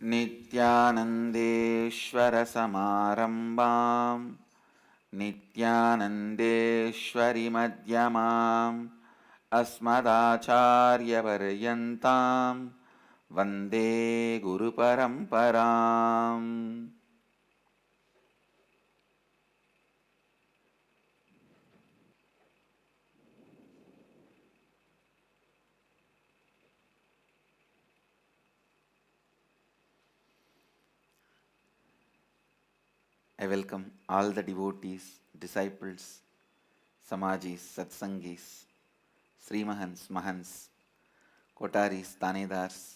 नित्यानन्देश्वरसमारम्भाम् नित्यानन्देश्वरिमध्यमाम् अस्मदाचार्यपर्यन्तां वन्दे गुरुपरम्पराम्. I welcome all the devotees, disciples, Samajis, Satsangis, Srimahans, Mahans, Kotaris, Tanedars,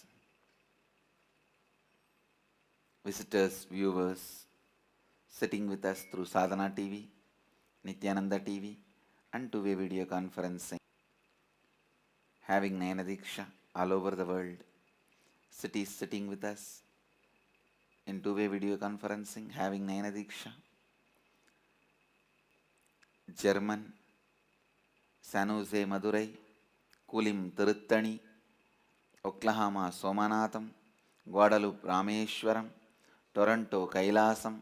visitors, viewers, sitting with us through Sadhana TV, Nityananda TV, and two-way video conferencing, having Nayana Diksha all over the world, cities sitting with us in two-way video conferencing, having Nayana Diksha, German, San Jose, Madurai, Kulim, Tiruttani, Oklahoma, Somanatham, Guadalupe, Rameshwaram, Toronto, Kailasam,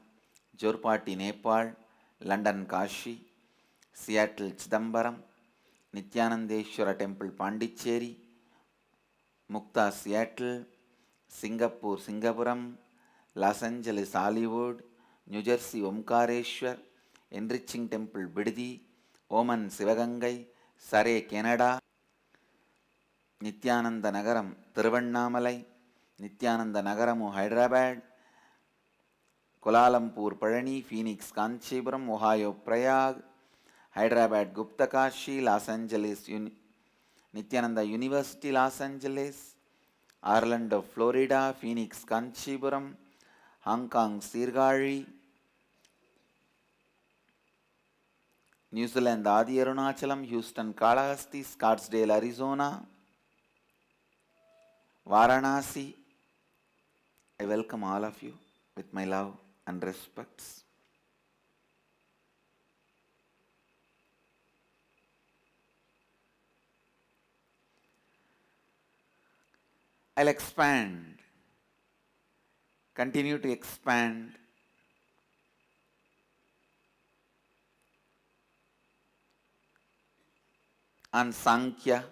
Jorpati, Nepal, London, Kashi, Seattle, Chidambaram, Nityanandeshwara Temple, Pondicherry, Mukta, Seattle, Singapore, Singapuram, Los Angeles, Hollywood, New Jersey, Omkareshwar, Enriching Temple, Biddi, Oman, Sivagangai, Surrey, Canada, Nityananda Nagaram, Tiruvannamalai, Nityananda Nagaramu, Hyderabad, Kuala Lumpur, Parani, Phoenix, Kanchipuram, Ohio, Prayag, Hyderabad, Gupta Kashi, Los Angeles, Nityananda University, Los Angeles, Orlando, Florida, Phoenix, Kanchipuram, Hong Kong, Sirgari, New Zealand, Adi Arunachalam, Houston, Kalahasti, Scottsdale, Arizona, Varanasi. I welcome all of you with my love and respects. I'll expand, continue to expand on Sankhya,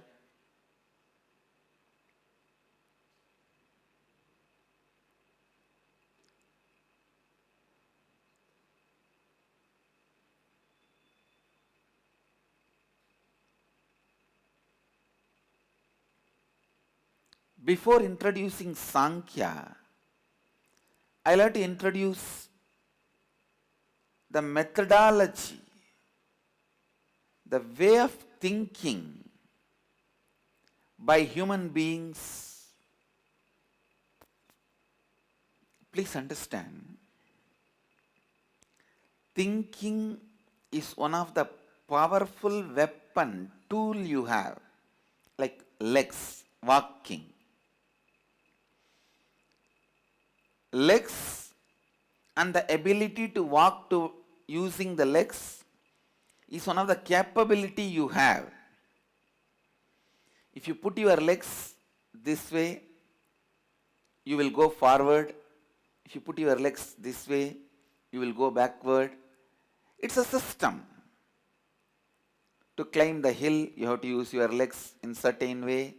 before introducing Sankhya, I'd like to introduce the methodology, the way of thinking by human beings. Please understand, thinking is one of the powerful weapon, tool you have, like legs, walking. Legs and the ability to walk to using the legs is one of the capability you have. If you put your legs this way, you will go forward. If you put your legs this way, you will go backward. It's a system. To climb the hill, you have to use your legs in certain way.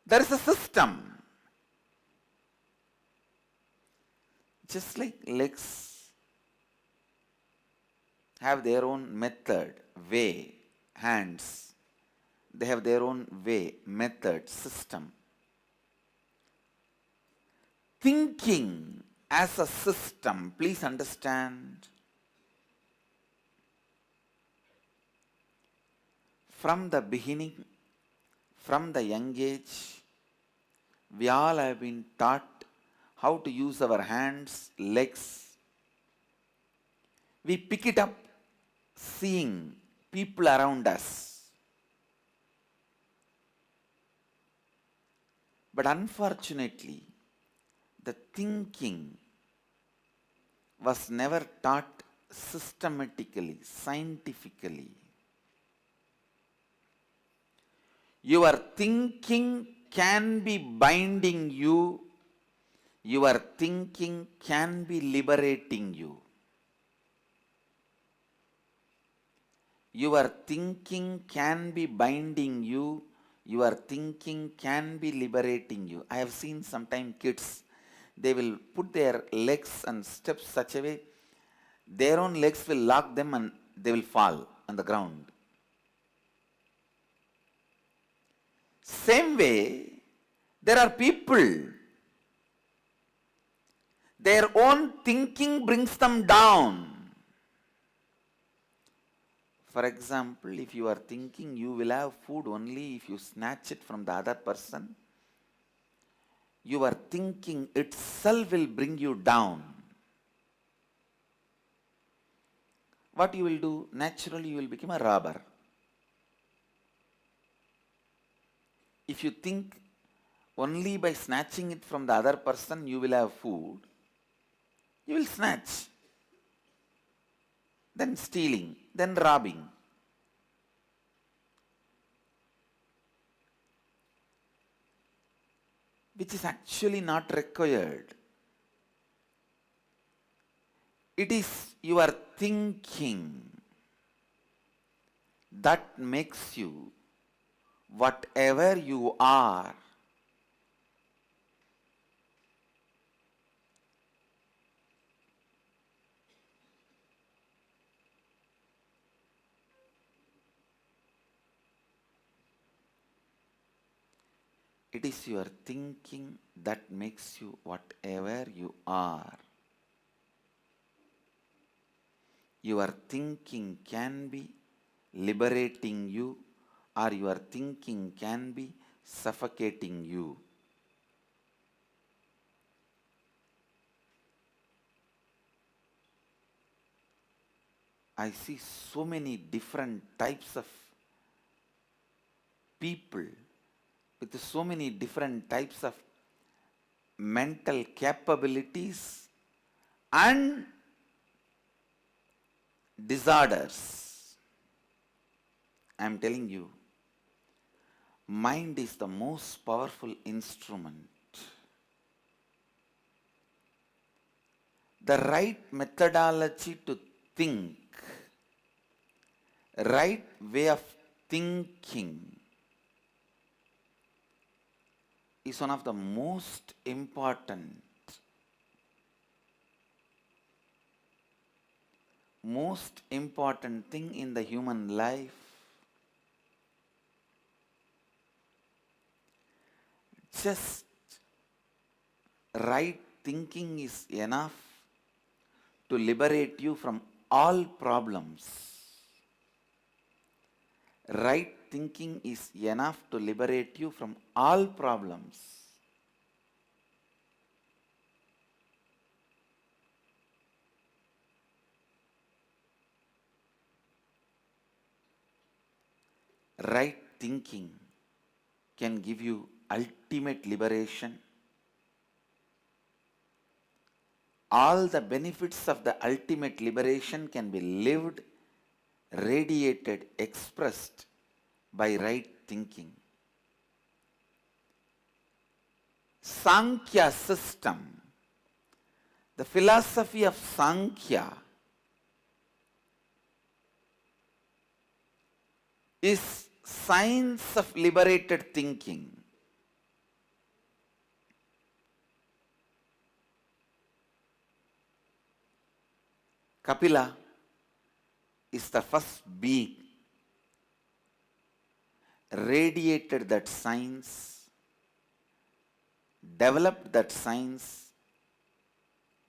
There is a system. Just like legs have their own method, way, hands, they have their own way, method, system. Thinking as a system, please understand, from the beginning, from the young age, we all have been taught how to use our hands, legs. We pick it up seeing people around us. But unfortunately, the thinking was never taught systematically, scientifically. Your thinking can be binding you, your thinking can be liberating you. Your thinking can be binding you, your thinking can be liberating you. I have seen sometimes kids, they will put their legs and steps such a way, their own legs will lock them and they will fall on the ground. Same way, there are people, their own thinking brings them down. For example, if you are thinking you will have food only if you snatch it from the other person, your thinking itself will bring you down. What you will do? Naturally, you will become a robber. If you think only by snatching it from the other person you will have food, you will snatch, then stealing, then robbing. Which is actually not required. It is your thinking that makes you whatever you are. It is your thinking that makes you whatever you are. Your thinking can be liberating you, or your thinking can be suffocating you. I see so many different types of people with so many different types of mental capabilities and disorders. I am telling you, mind is the most powerful instrument. The right methodology to think, right way of thinking is one of the most important thing in the human life. Just right thinking is enough to liberate you from all problems. Right thinking is enough to liberate you from all problems. Right thinking can give you ultimate liberation. All the benefits of the ultimate liberation can be lived, radiated, expressed by right thinking. Sankhya system, the philosophy of Sankhya is science of liberated thinking. Kapila is the first being radiated that science, developed that science,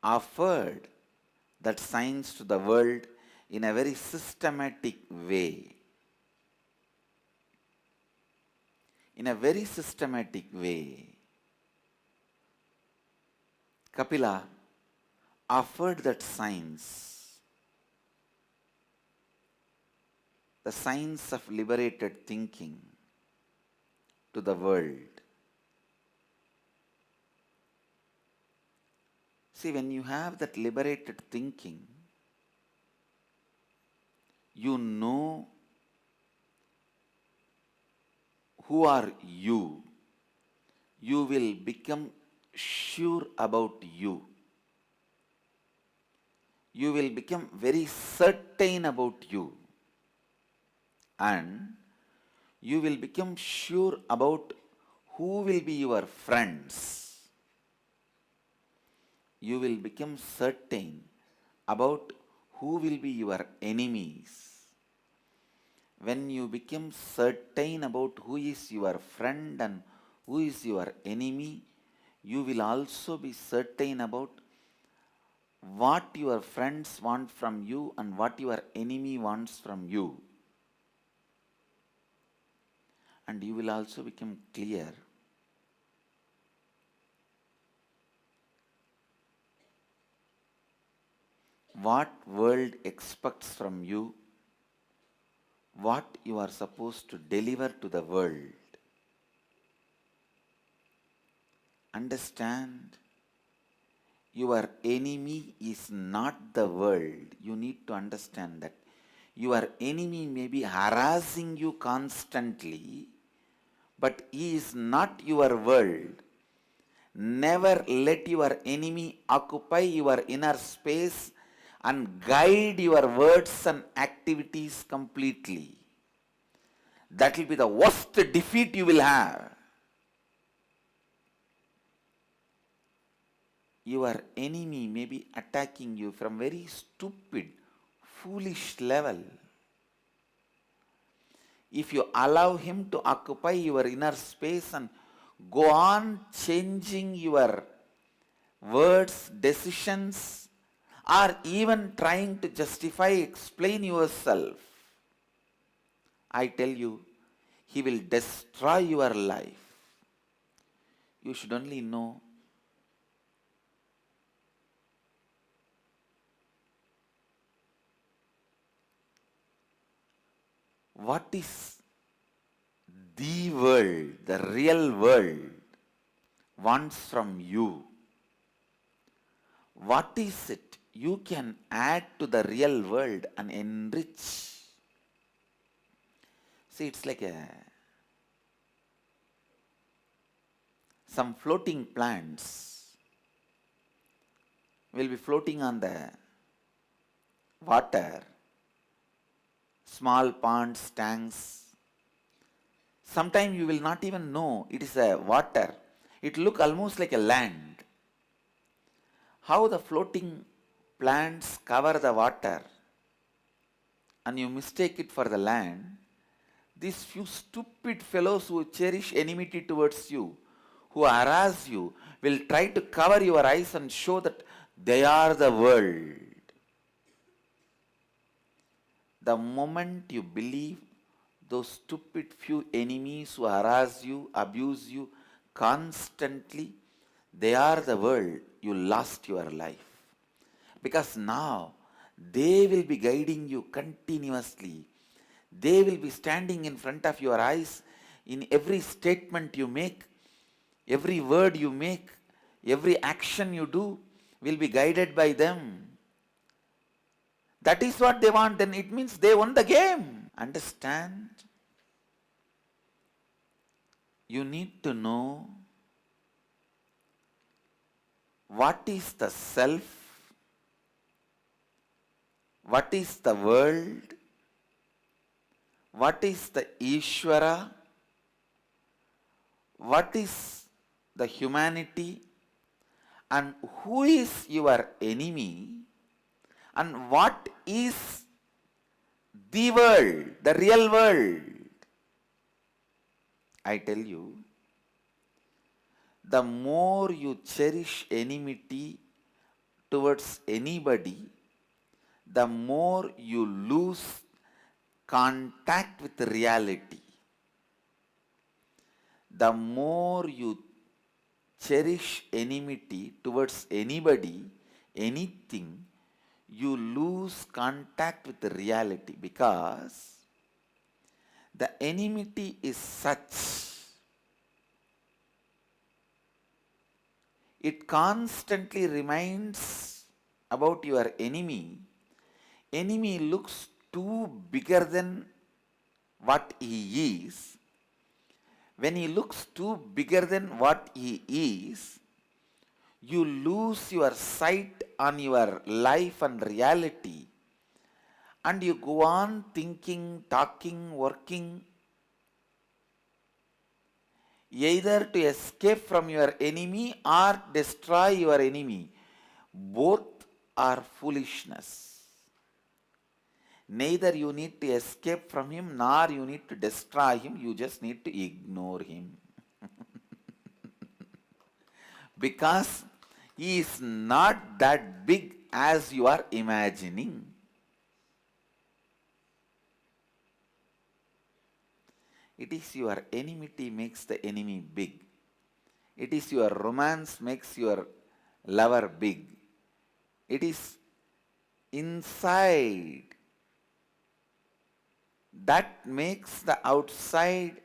offered that science to the world in a very systematic way. In a very systematic way. Kapila offered that science, the science of liberated thinking, to the world. See, when you have that liberated thinking, you know who are you. you will become sure about you. You will become very certain about you. And you will become sure about who will be your friends. You will become certain about who will be your enemies. When you become certain about who is your friend and who is your enemy, you will also be certain about what your friends want from you and what your enemy wants from you. And you will also become clear what world expects from you, what you are supposed to deliver to the world. Understand, your enemy is not the world. You need to understand that. Your enemy may be harassing you constantly, but he is not your world. Never let your enemy occupy your inner space and guide your words and activities completely. That will be the worst defeat you will have. Your enemy may be attacking you from very stupid, foolish level. If you allow him to occupy your inner space and go on changing your words, decisions, or even trying to justify, explain yourself, I tell you, he will destroy your life. You should only know what is the world, the real world wants from you. What is it you can add to the real world and enrich? See, it's like some floating plants will be floating on the water, small ponds, tanks. Sometimes you will not even know it is a water. It look almost like a land. How the floating plants cover the water and you mistake it for the land. These few stupid fellows who cherish enmity towards you, who harass you, will try to cover your eyes and show that they are the world. The moment you believe those stupid few enemies who harass you, abuse you constantly, they are the world, you lost your life. Because now they will be guiding you continuously. They will be standing in front of your eyes in every statement you make, every word you make, every action you do will be guided by them. That is what they want, then it means they won the game. Understand? You need to know what is the self, what is the world, what is the Ishvara, what is the humanity, and who is your enemy, and what is the world, the real world. I tell you, the more you cherish enmity towards anybody, the more you lose contact with reality. The more you cherish enmity towards anybody, anything, you lose contact with the reality, because the enmity is such, it constantly reminds about your enemy. Enemy looks too bigger than what he is. When he looks too bigger than what he is, you lose your sight on your life and reality, and you go on thinking, talking, working, either to escape from your enemy or destroy your enemy. Both are foolishness. Neither you need to escape from him nor you need to destroy him, you just need to ignore him. Because he is not that big as you are imagining. It is your enmity makes the enemy big. It is your romance makes your lover big. It is inside that makes the outside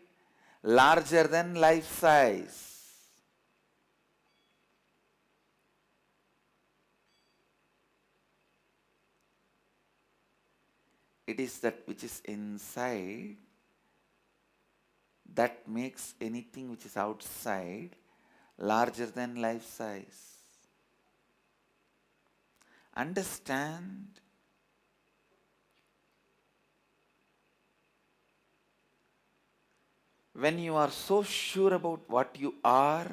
larger than life size. It is that which is inside that makes anything which is outside larger than life size. Understand, when you are so sure about what you are,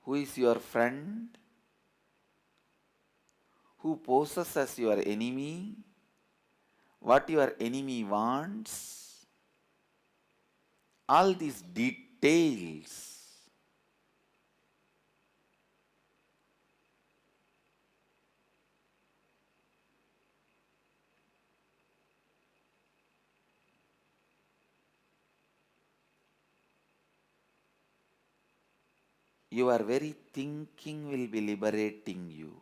who is your friend, who poses as your enemy, what your enemy wants, all these details your very thinking will be liberating you.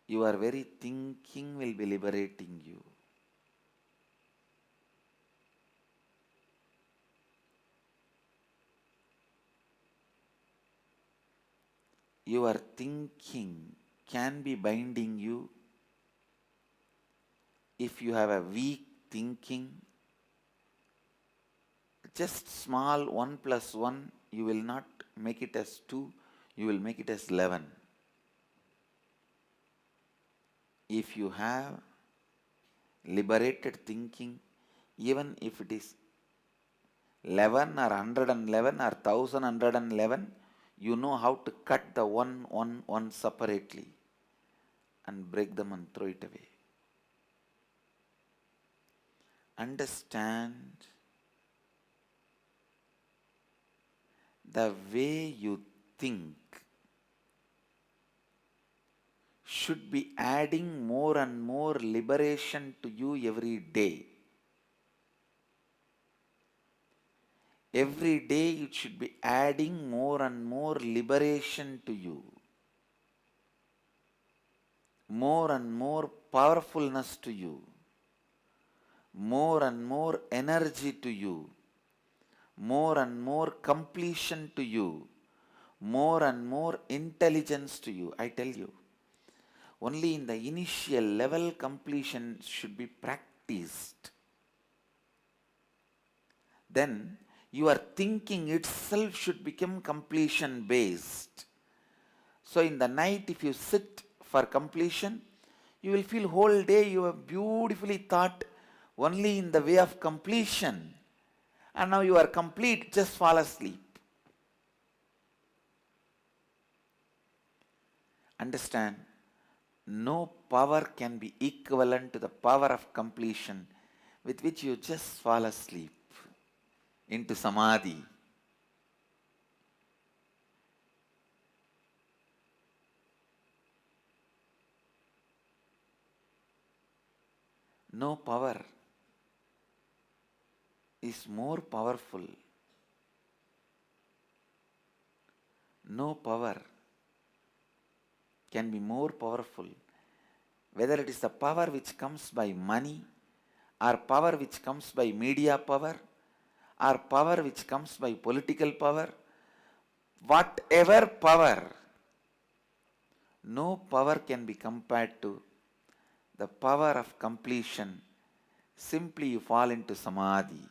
Your very thinking will be liberating you. Your thinking can be binding you if you have a weak thinking. Just small 1 plus 1, you will not make it as 2, you will make it as 11. If you have liberated thinking, even if it is 11 or 111 or 1111, you know how to cut the 1 separately and break them and throw it away. Understand, the way you think should be adding more and more liberation to you every day. Every day it should be adding more and more liberation to you, more and more powerfulness to you, more and more energy to you, more and more completion to you, more and more intelligence to you. I tell you, only in the initial level completion should be practiced. Then your thinking itself should become completion based. So in the night, if you sit for completion, you will feel whole day you have beautifully thought only in the way of completion. And now you are complete, just fall asleep. Understand, no power can be equivalent to the power of completion with which you just fall asleep into samadhi. No power is more powerful. No power can be more powerful. Whether it is the power which comes by money, or power which comes by media power, or power which comes by political power, whatever power, no power can be compared to the power of completion Simply you fall into samadhi.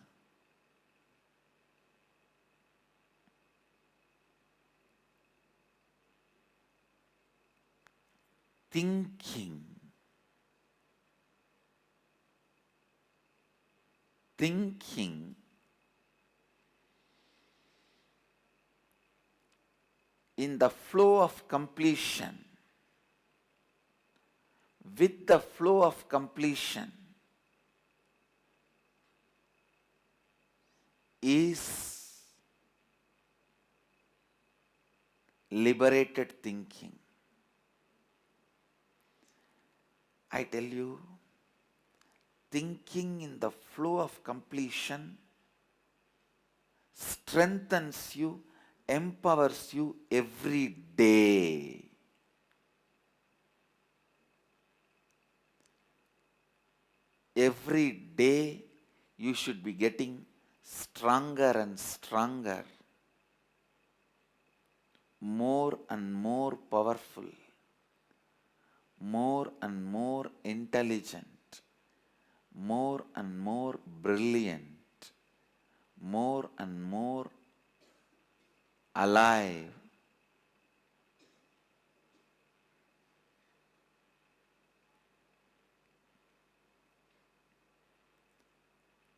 Thinking, thinking in the flow of completion, with the flow of completion, is liberated thinking. I tell you, thinking in the flow of completion strengthens you, empowers you every day. Every day you should be getting stronger and stronger, more and more powerful, more and more intelligent, more and more brilliant, more and more alive.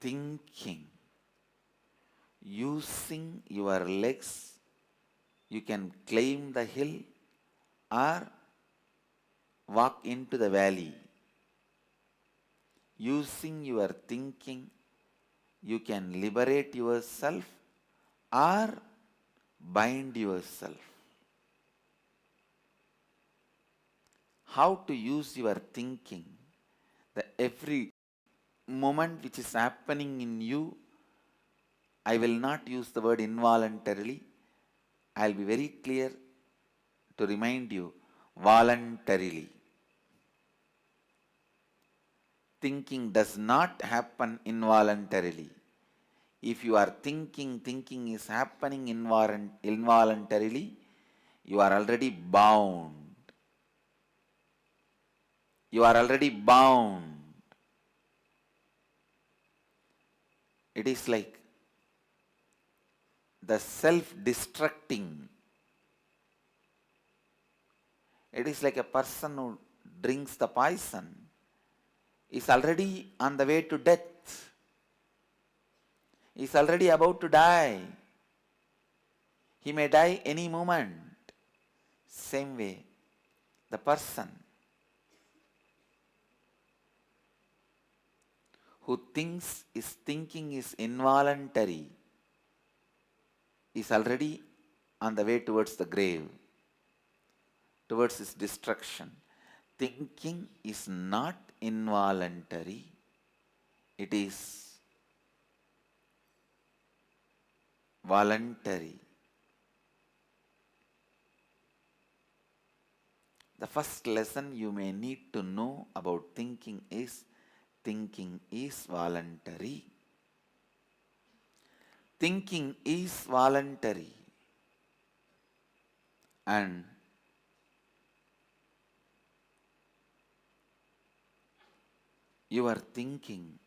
Thinking, using your legs, you can climb the hill or walk into the valley. Using your thinking, you can liberate yourself or bind yourself. How to use your thinking? The every moment which is happening in you, I will not use the word involuntarily. I'll be very clear to remind you, voluntarily. Thinking does not happen involuntarily. If you are thinking is happening involuntarily, you are already bound. You are already bound. It is like the self-destructing. It is like a person who drinks the poison is already on the way to death. Is already about to die. He may die any moment. Same way, the person who thinks is thinking is involuntary is already on the way towards the grave, towards his destruction. Thinking is not involuntary, it is voluntary. The first lesson you may need to know about thinking is voluntary. Thinking is voluntary. And your thinking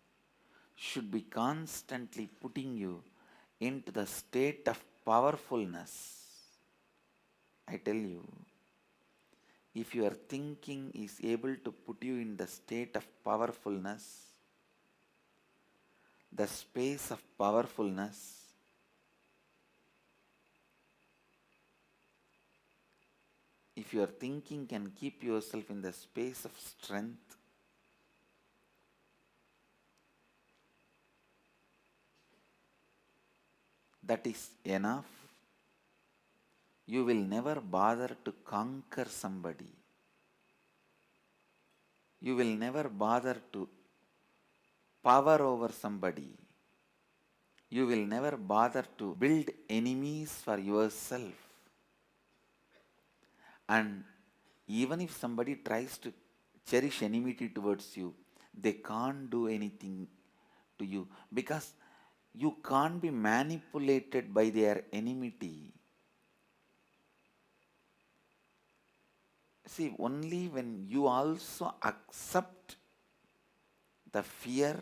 should be constantly putting you into the state of powerfulness. I tell you, if your thinking is able to put you in the state of powerfulness, the space of powerfulness, if your thinking can keep yourself in the space of strength, that is enough. You will never bother to conquer somebody. You will never bother to power over somebody. You will never bother to build enemies for yourself. And even if somebody tries to cherish enmity towards you, they can't do anything to you because you can't be manipulated by their enmity. See, only when you also accept the fear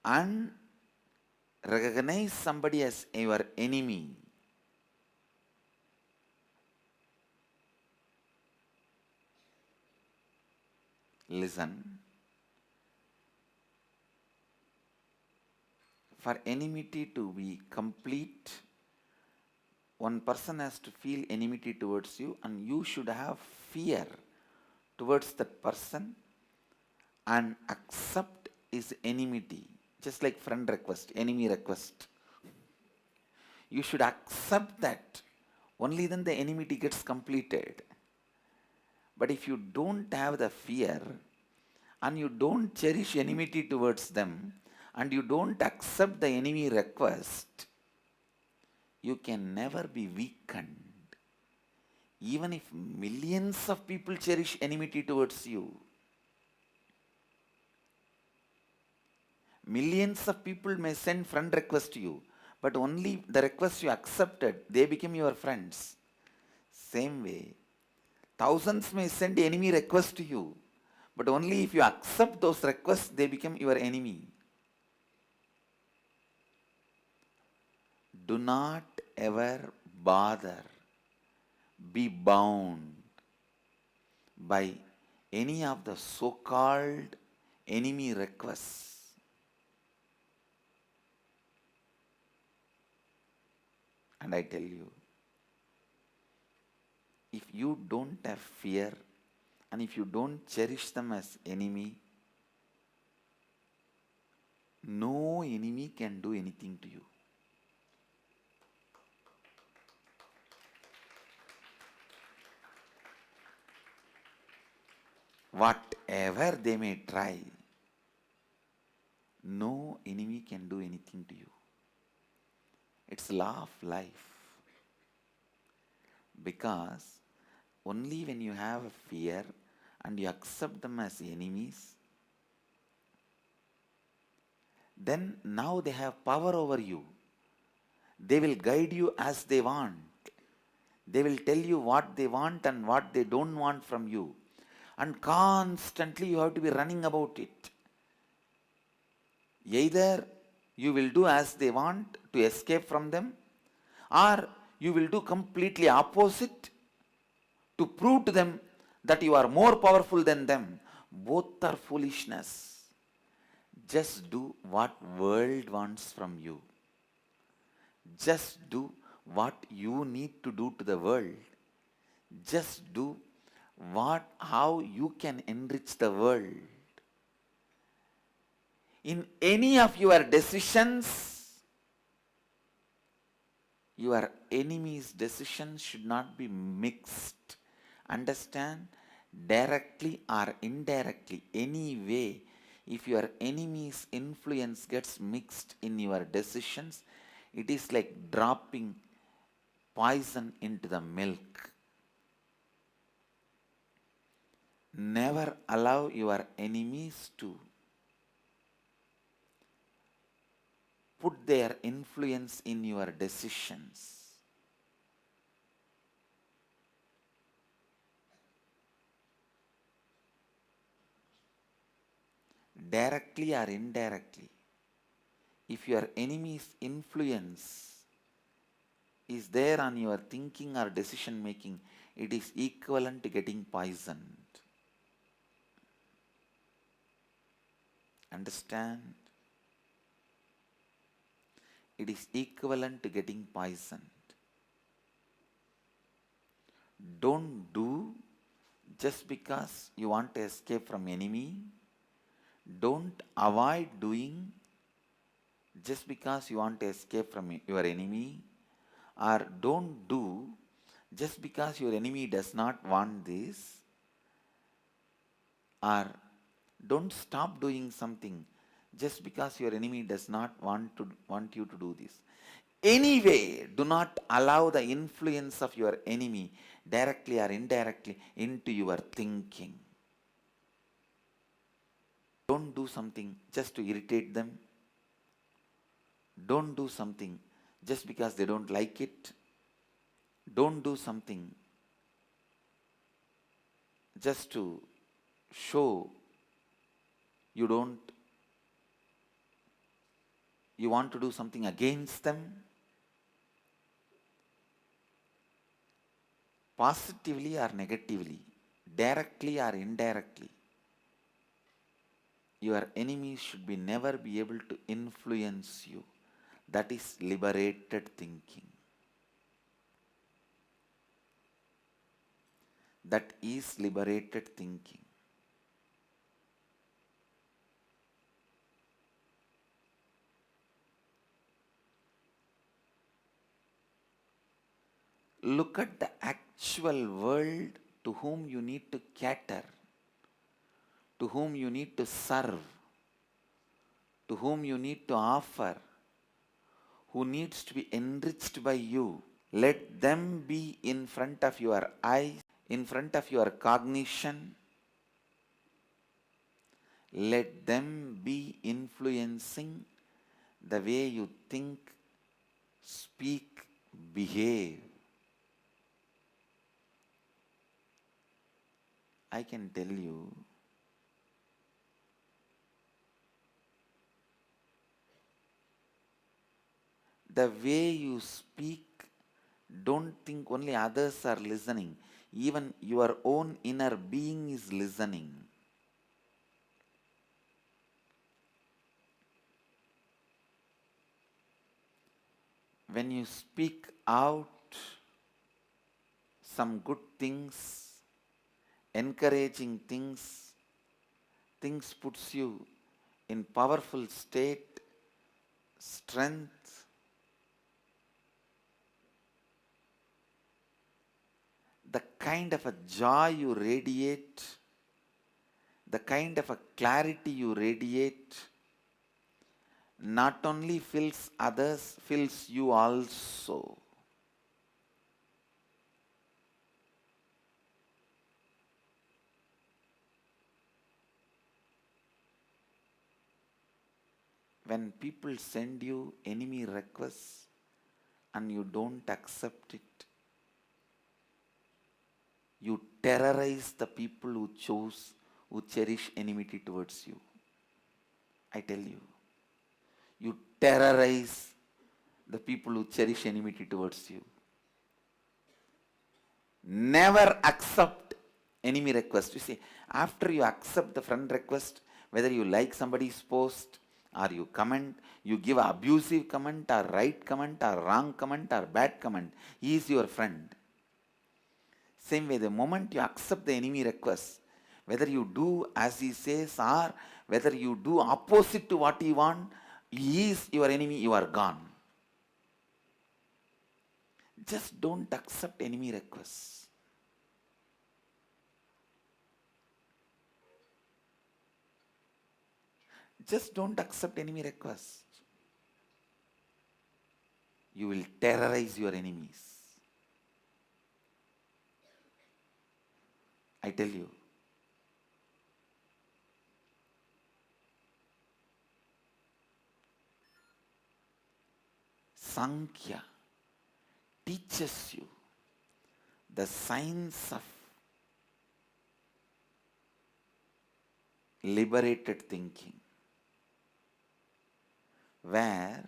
and recognize somebody as your enemy, listen, for enmity to be complete, one person has to feel enmity towards you, and you should have fear towards that person and accept his enmity. Just like friend request, enemy request. You should accept that. Only then the enmity gets completed. But if you don't have the fear and you don't cherish enmity towards them and you don't accept the enemy request, you can never be weakened. Even if millions of people cherish enmity towards you, millions of people may send friend request to you, but only the request you accepted, they become your friends. Same way, thousands may send enemy request to you, but only if you accept those requests, they become your enemy. Do not ever bother, be bound by any of the so-called enemy requests. And I tell you, if you don't have fear and if you don't cherish them as enemy, no enemy can do anything to you. Whatever they may try, no enemy can do anything to you. It's law of life. Because only when you have a fear and you accept them as enemies, then now they have power over you. They will guide you as they want. They will tell you what they want and what they don't want from you. And constantly you have to be running about it. Either you will do as they want to escape from them, or you will do completely opposite to prove to them that you are more powerful than them. Both are foolishness. Just do what world wants from you. Just do what you need to do to the world. Just do how you can enrich the world. In any of your decisions, your enemy's decisions should not be mixed. Understand? Directly or indirectly, any way, if your enemy's influence gets mixed in your decisions, it is like dropping poison into the milk. Never allow your enemies to put their influence in your decisions. Directly or indirectly, if your enemy's influence is there on your thinking or decision making, it is equivalent to getting poisoned. Understand? It is equivalent to getting poisoned. Don't do just because you want to escape from enemy. Don't avoid doing just because you want to escape from your enemy. Or don't do just because your enemy does not want this. Or don't stop doing something just because your enemy does not want you to do this. Anyway, do not allow the influence of your enemy directly or indirectly into your thinking. Don't do something just to irritate them. Don't do something just because they don't like it. Don't do something just to show you don't You want to do something against them, positively or negatively, directly or indirectly. Your enemies should be never be able to influence you. That is liberated thinking. That is liberated thinking. Look at the actual world to whom you need to cater, to whom you need to serve, to whom you need to offer, who needs to be enriched by you. Let them be in front of your eyes, in front of your cognition. Let them be influencing the way you think, speak, behave. I can tell you, the way you speak, don't think only others are listening. Even your own inner being is listening. When you speak out some good things, encouraging things, things puts you in powerful state, strength. The kind of a joy you radiate, the kind of a clarity you radiate, not only fills others, fills you also. When people send you enemy requests and you don't accept it, you terrorize the people who cherish enmity towards you. I tell you, you terrorize the people who cherish enmity towards you. Never accept enemy request. You see, after you accept the friend request, whether you like somebody's post or you comment, you give an abusive comment or right comment or wrong comment or bad comment, he is your friend. Same way, the moment you accept the enemy request, whether you do as he says or whether you do opposite to what he wants, he is your enemy, you are gone. Just don't accept enemy requests. Just don't accept enemy requests. You will terrorize your enemies. I tell you. Sankhya teaches you the science of liberated thinking, where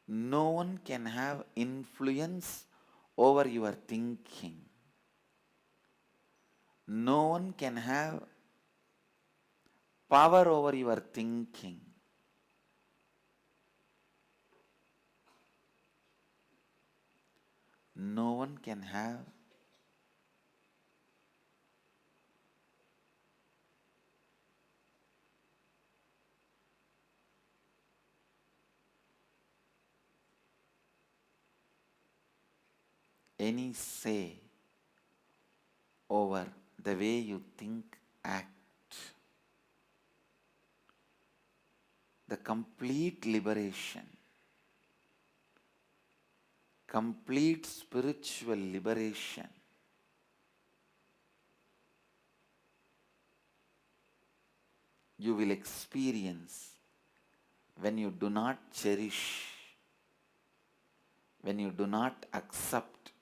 no one can have influence over your thinking. No one can have power over your thinking. No one can have any say over the way you think, act. The complete liberation, complete spiritual liberation you will experience when you do not cherish, when you do not accept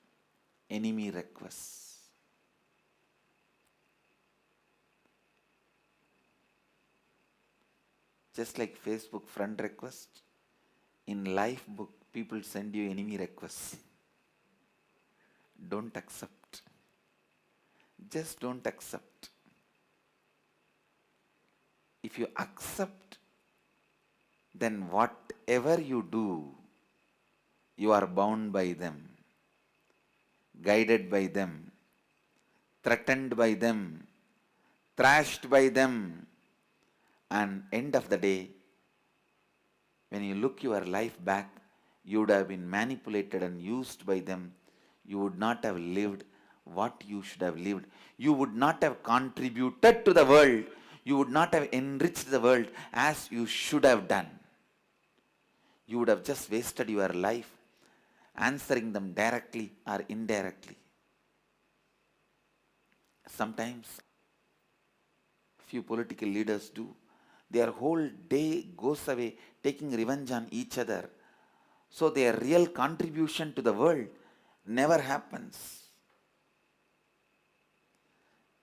enemy requests. Just like Facebook friend request, in life book people send you enemy requests. Don't accept. Just don't accept. If you accept, then whatever you do, you are bound by them, guided by them, threatened by them, thrashed by them, and end of the day, when you look your life back, you would have been manipulated and used by them. You would not have lived what you should have lived. You would not have contributed to the world. You would not have enriched the world as you should have done. You would have just wasted your life answering them directly or indirectly. Sometimes few political leaders do. Their whole day goes away taking revenge on each other. So their real contribution to the world never happens.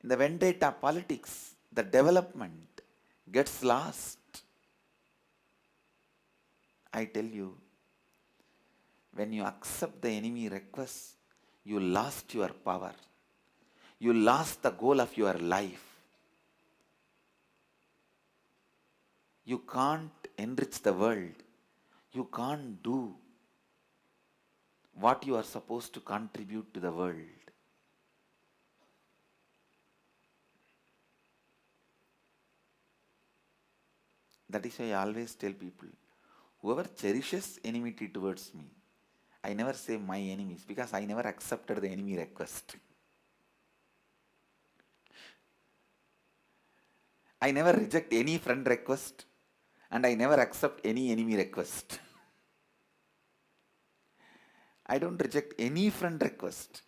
In the vendetta politics, the development gets lost. I tell you, when you accept the enemy request, you lost your power. You lost the goal of your life. You can't enrich the world. You can't do what you are supposed to contribute to the world. That is why I always tell people, whoever cherishes enmity towards me, I never say my enemies, because I never accepted the enemy request. I never reject any friend request, and I never accept any enemy request. I don't reject any friend request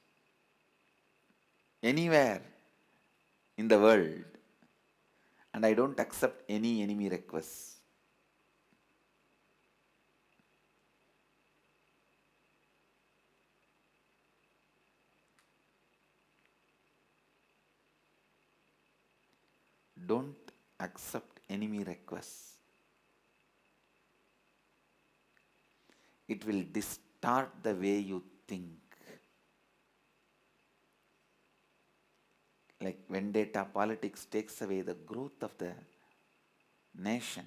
anywhere in the world, and I don't accept any enemy requests. Don't accept enemy requests. It will distort the way you think. Like vendetta politics takes away the growth of the nation.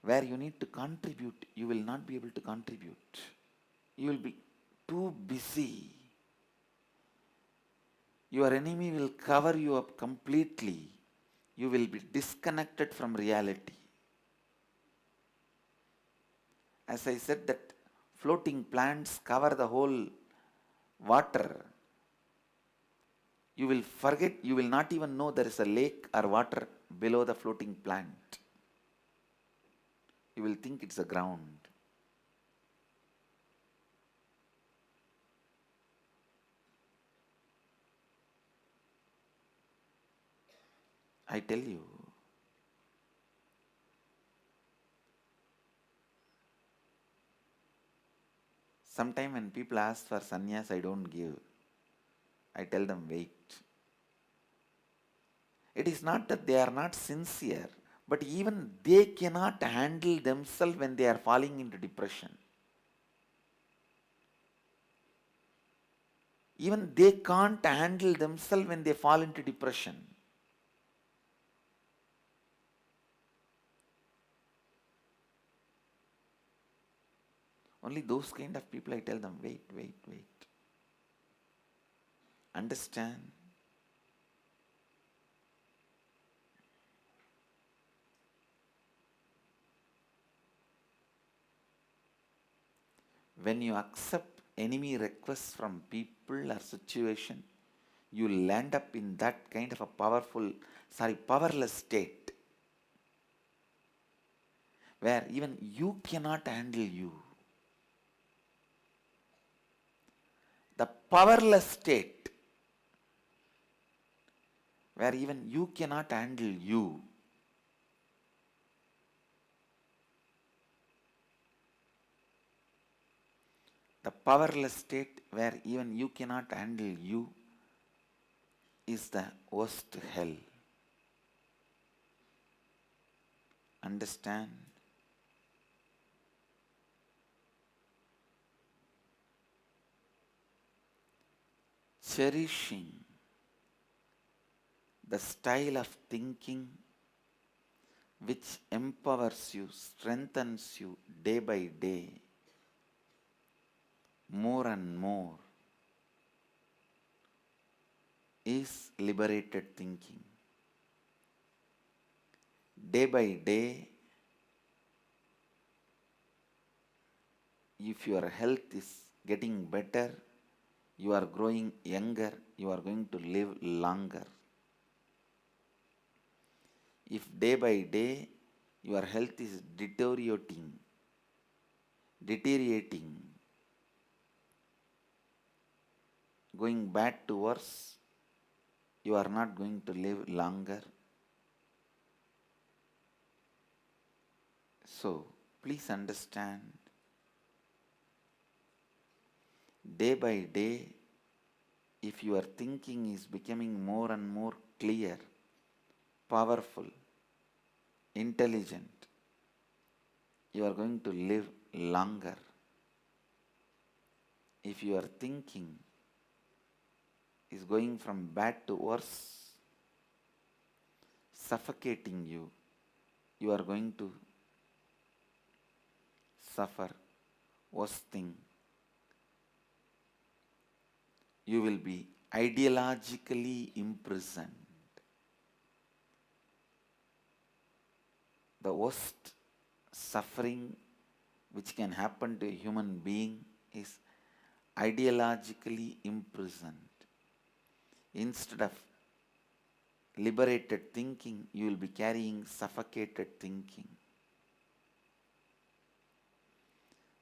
Where you need to contribute, you will not be able to contribute. You will be too busy. Your enemy will cover you up completely. You will be disconnected from reality. As I said, that floating plants cover the whole water. You will forget, you will not even know there is a lake or water below the floating plant. You will think it's a ground. I tell you, sometimes when people ask for sannyas, I don't give. I tell them, wait. It is not that they are not sincere, but even they cannot handle themselves when they are falling into depression. Even they can't handle themselves when they fall into depression. Only those kind of people I tell them, wait. Understand. When you accept enemy requests from people or situation, you will end up in that kind of a powerless state, where even you cannot handle you. The powerless state, where even you cannot handle you. The powerless state where even you cannot handle you is the worst hell. Understand? Cherishing the style of thinking which empowers you, strengthens you day by day, more and more, is liberated thinking. Day by day, if your health is getting better, you are growing younger, you are going to live longer. If day by day your health is deteriorating, going bad to worse, you are not going to live longer. So, please understand, day by day, if your thinking is becoming more and more clear, powerful, intelligent, you are going to live longer. If your thinking is going from bad to worse, suffocating you, you are going to suffer worst thing. You will be ideologically imprisoned. The worst suffering which can happen to a human being is ideologically imprisoned. Instead of liberated thinking, you will be carrying suffocated thinking.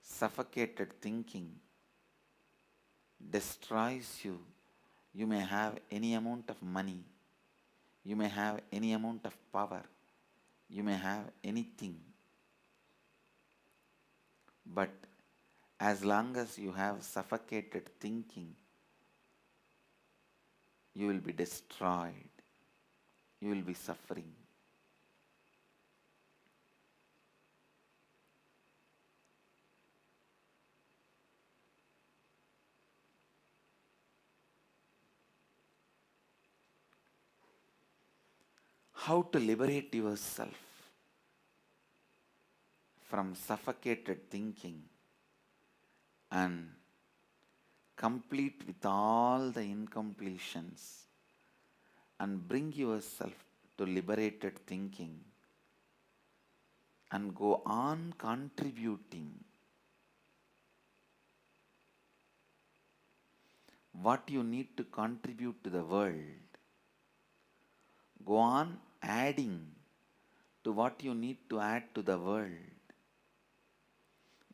Suffocated thinking destroys you. You may have any amount of money, you may have any amount of power, you may have anything, but as long as you have suffocated thinking, you will be destroyed, you will be suffering. How to liberate yourself from suffocated thinking and complete with all the incompletions and bring yourself to liberated thinking and go on contributing what you need to contribute to the world. Go on adding to what you need to add to the world.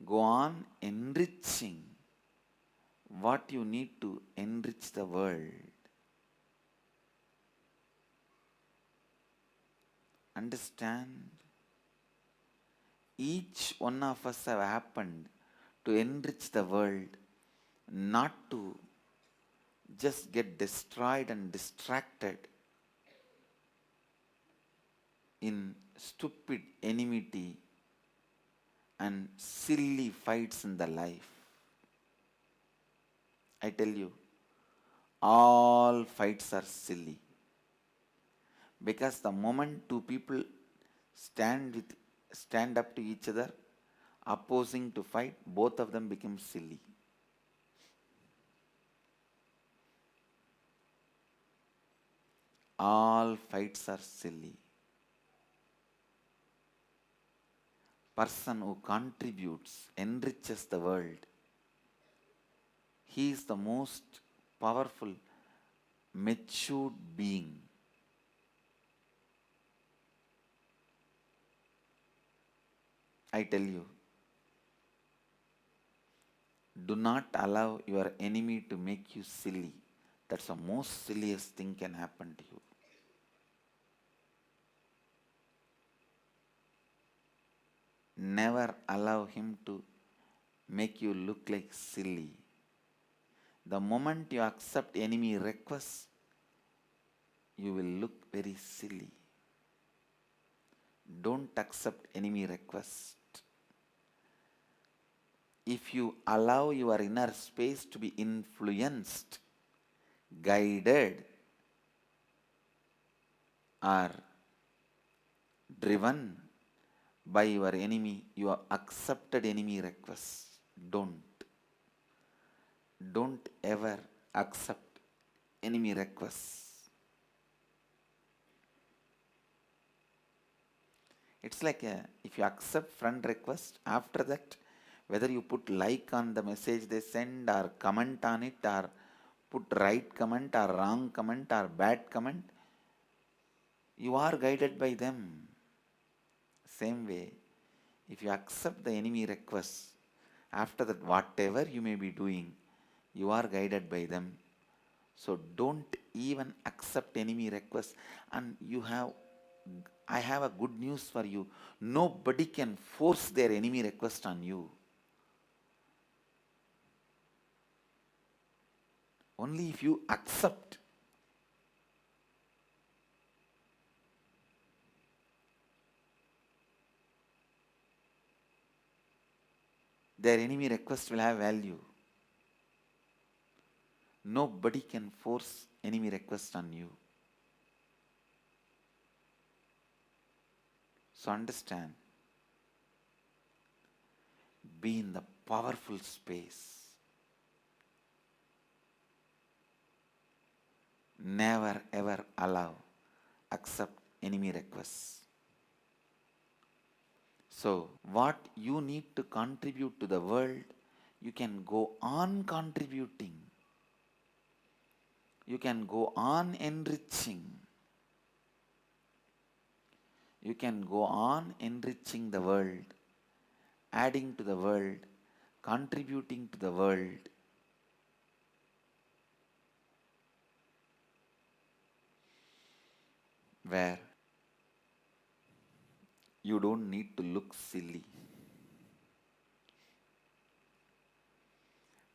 Go on enriching what you need to enrich the world. Understand? Each one of us have happened to enrich the world, not to just get destroyed and distracted in stupid enmity and silly fights in the life. I tell you, all fights are silly. Because the moment two people stand up to each other, opposing to fight, both of them become silly. All fights are silly. Person who contributes, enriches the world, he is the most powerful, matured being. I tell you, do not allow your enemy to make you silly. That's the most silliest thing can happen to you. Never allow him to make you look like silly. The moment you accept enemy requests, you will look very silly. don't accept enemy request. If you allow your inner space to be influenced, guided, or driven by your enemy, your accepted enemy requests, don't ever accept enemy requests. It's like if you accept friend request, after that, whether you put like on the message they send or comment on it or put right comment or wrong comment or bad comment, you are guided by them. Same way, if you accept the enemy requests, after that, whatever you may be doing, you are guided by them. So don't even accept enemy requests. And I have a good news for you. Nobody can force their enemy request on you. Only if you accept. Their enemy request will have value. Nobody can force enemy request on you. So understand, be in the powerful space. Never ever accept enemy requests. So what you need to contribute to the world, you can go on contributing. You can go on enriching. You can go on enriching the world, adding to the world, contributing to the world. Where you don't need to look silly.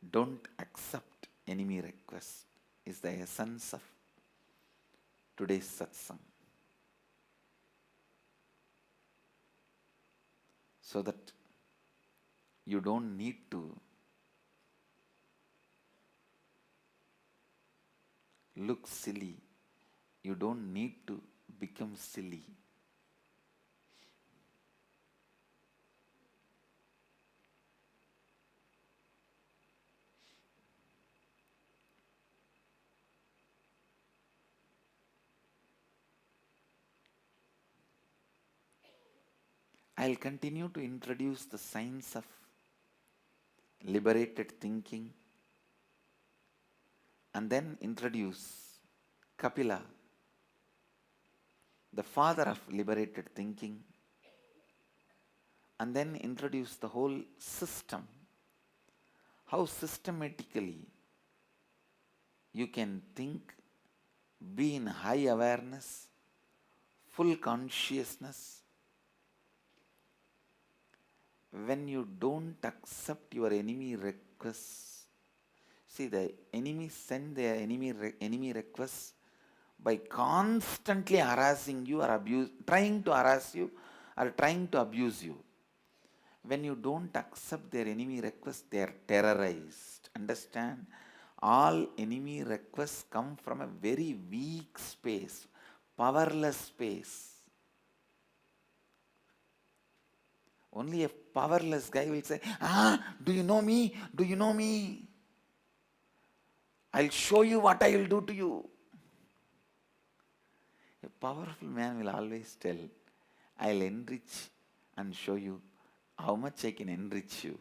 Don't accept enemy request is the essence of today's satsang. So that you don't need to look silly. You don't need to become silly. I'll continue to introduce the science of liberated thinking and then introduce Kapila, the father of liberated thinking, and then introduce the whole system, how systematically you can think, be in high awareness, full consciousness. When you don't accept your enemy requests, see, the enemy send their enemy requests by constantly harassing you or trying to harass you or trying to abuse you. When you don't accept their enemy requests, they are terrorized. Understand? All enemy requests come from a very weak space, powerless space. Only a powerless guy will say, do you know me? Do you know me? I'll show you what I will do to you. A powerful man will always tell, I'll enrich and show you how much I can enrich you.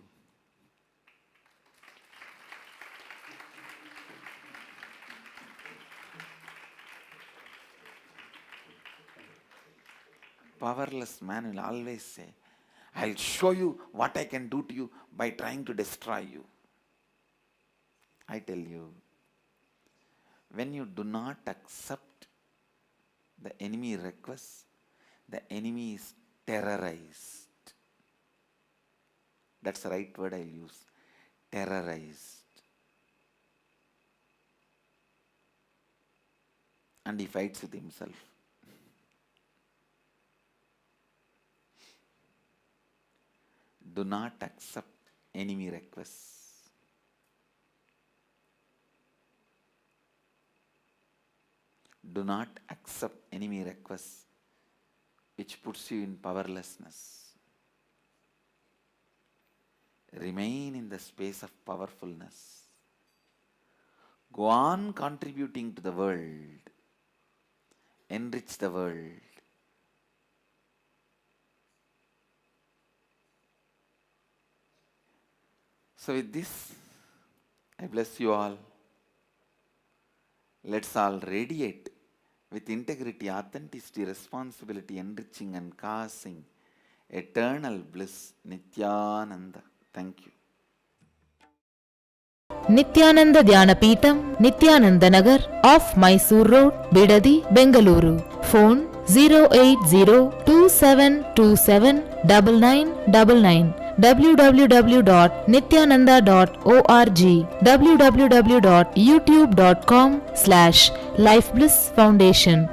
Powerless man will always say, I'll show you what I can do to you by trying to destroy you. I tell you, when you do not accept the enemy request, the enemy is terrorized. That's the right word I'll use. Terrorized. And he fights with himself. Do not accept enemy requests. Do not accept enemy requests which puts you in powerlessness. Remain in the space of powerfulness. Go on contributing to the world. Enrich the world. So with this, I bless you all. Let's all radiate with integrity, authenticity, responsibility, enriching and causing eternal bliss. Nityananda. Thank you. Nityananda Dhyanapītam, Nityananda Nagar, off Mysore Road, Bidadi, Bengaluru. Phone 08027279999. www.nityananda.org, www.youtube.com/Life Bliss Foundation.